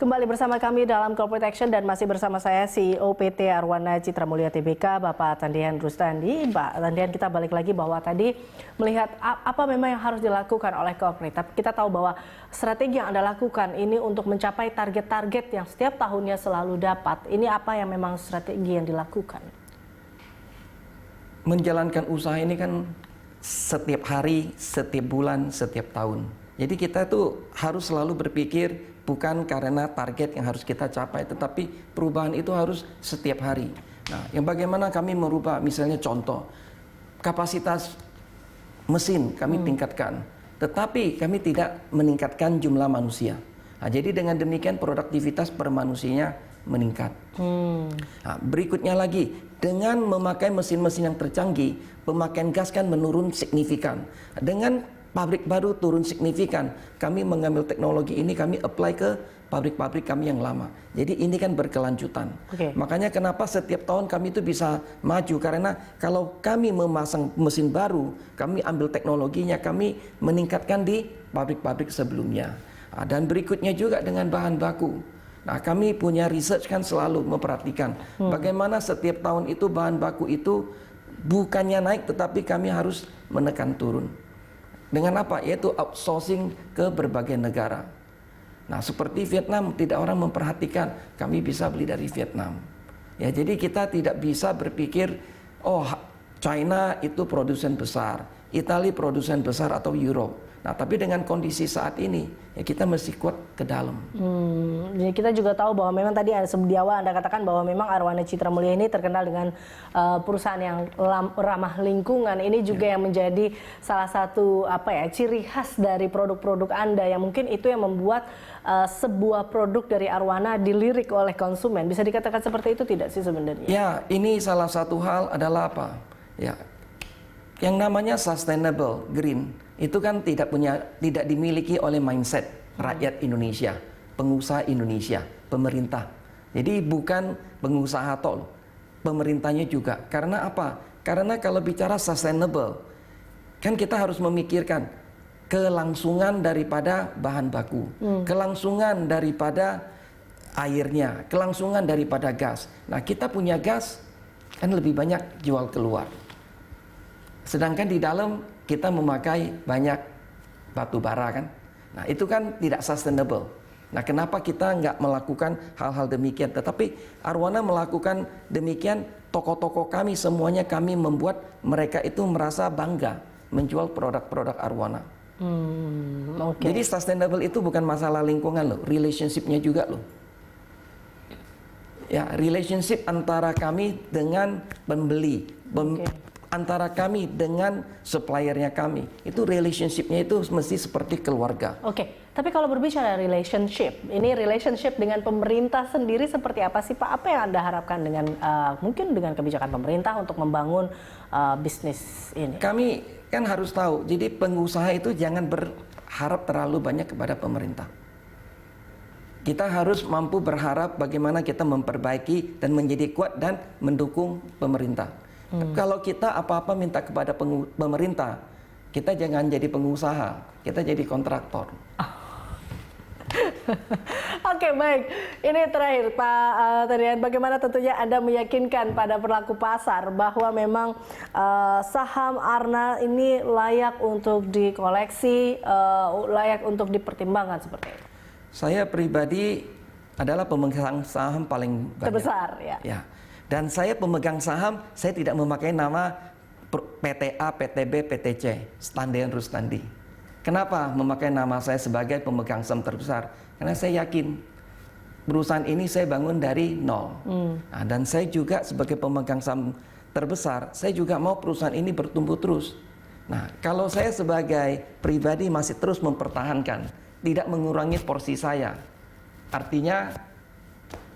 Kembali bersama kami dalam Corporate Action dan masih bersama saya CEO PT Arwana Citra Mulia Tbk, Bapak Tandian Rustandi. Pak Tandian, kita balik lagi bahwa tadi melihat apa memang yang harus dilakukan oleh corporate. Tapi kita tahu bahwa strategi yang Anda lakukan ini untuk mencapai target-target yang setiap tahunnya selalu dapat. Ini apa yang memang strategi yang dilakukan? Menjalankan usaha ini kan setiap hari, setiap bulan, setiap tahun. Jadi kita tuh harus selalu berpikir bukan karena target yang harus kita capai, tetapi perubahan itu harus setiap hari. Nah, yang bagaimana kami merubah, misalnya contoh, kapasitas mesin kami tingkatkan, tetapi kami tidak meningkatkan jumlah manusia. Nah, jadi dengan demikian produktivitas per manusianya meningkat. Nah, berikutnya lagi, dengan memakai mesin-mesin yang tercanggih, pemakaian gas kan menurun signifikan. Dengan pabrik baru turun signifikan, kami mengambil teknologi ini, kami apply ke pabrik-pabrik kami yang lama. Jadi ini kan berkelanjutan. Makanya kenapa setiap tahun kami itu bisa maju, karena kalau kami memasang mesin baru, kami ambil teknologinya, kami meningkatkan di pabrik-pabrik sebelumnya. Nah, dan berikutnya juga dengan bahan baku. Nah, kami punya research kan selalu memperhatikan bagaimana setiap tahun itu bahan baku itu bukannya naik, tetapi kami harus menekan turun. Dengan apa? Yaitu outsourcing ke berbagai negara. Nah, seperti Vietnam, tidak orang memperhatikan, kami bisa beli dari Vietnam. Ya, jadi kita tidak bisa berpikir, oh China itu produsen besar, Italia produsen besar atau Europe. Nah, tapi dengan kondisi saat ini, ya kita mesti kuat ke dalam. Jadi kita juga tahu bahwa memang tadi di awal Anda katakan bahwa memang Arwana Citra Mulia ini terkenal dengan perusahaan yang ramah lingkungan. Ini juga yang menjadi salah satu ciri khas dari produk-produk Anda, yang mungkin itu yang membuat sebuah produk dari Arwana dilirik oleh konsumen. Bisa dikatakan seperti itu tidak sih sebenarnya? Ya, ini salah satu hal adalah apa? Ya, yang namanya sustainable green itu kan tidak dimiliki oleh mindset rakyat Indonesia, pengusaha Indonesia, pemerintah. Jadi bukan pengusaha tol, pemerintahnya juga. Karena apa? Karena kalau bicara sustainable, kan kita harus memikirkan kelangsungan daripada bahan baku, kelangsungan daripada airnya, kelangsungan daripada gas. Nah, kita punya gas kan lebih banyak jual keluar. Sedangkan di dalam kita memakai banyak batu bara kan. Nah, itu kan tidak sustainable. Nah, kenapa kita nggak melakukan hal-hal demikian? Tetapi Arwana melakukan demikian, toko-toko kami semuanya kami membuat mereka itu merasa bangga menjual produk-produk Arwana. Jadi sustainable itu bukan masalah lingkungan loh, relationship-nya juga loh. Ya, relationship antara kami dengan pembeli, antara kami dengan suppliernya kami, itu relationship-nya itu mesti seperti keluarga. Tapi kalau berbicara relationship, ini relationship dengan pemerintah sendiri seperti apa sih Pak? Apa yang Anda harapkan dengan mungkin dengan kebijakan pemerintah untuk membangun bisnis ini? Kami kan harus tahu, jadi pengusaha itu jangan berharap terlalu banyak kepada pemerintah. Kita harus mampu berharap bagaimana kita memperbaiki dan menjadi kuat dan mendukung pemerintah. Kalau kita apa-apa minta kepada pemerintah, kita jangan jadi pengusaha, kita jadi kontraktor. Baik. Ini terakhir Pak Tandian, bagaimana tentunya Anda meyakinkan pada pelaku pasar bahwa memang saham Arwana ini layak untuk dikoleksi, layak untuk dipertimbangkan seperti itu? Saya pribadi adalah pemegang saham paling banyak. Terbesar ya. Dan saya pemegang saham, saya tidak memakai nama PTA, PTB, PTC, Tandian Rustandi. Kenapa memakai nama saya sebagai pemegang saham terbesar? Karena saya yakin perusahaan ini saya bangun dari nol. Nah, dan saya juga sebagai pemegang saham terbesar, saya juga mau perusahaan ini bertumbuh terus. Nah, kalau saya sebagai pribadi masih terus mempertahankan, tidak mengurangi porsi saya, artinya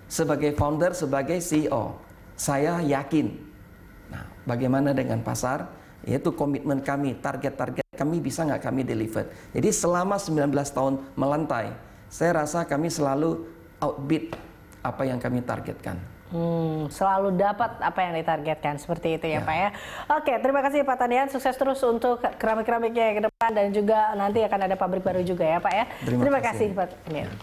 sebagai founder, sebagai CEO, saya yakin. Nah, bagaimana dengan pasar? Yaitu komitmen kami, target-target kami bisa nggak kami deliver. Jadi selama 19 tahun melantai, saya rasa kami selalu outbid apa yang kami targetkan. Selalu dapat apa yang ditargetkan, seperti itu ya Pak ya. Terima kasih Pak Tandian, sukses terus untuk keramik-keramiknya ke depan dan juga nanti akan ada pabrik baru juga ya Pak ya. Terima kasih Pak Tandian.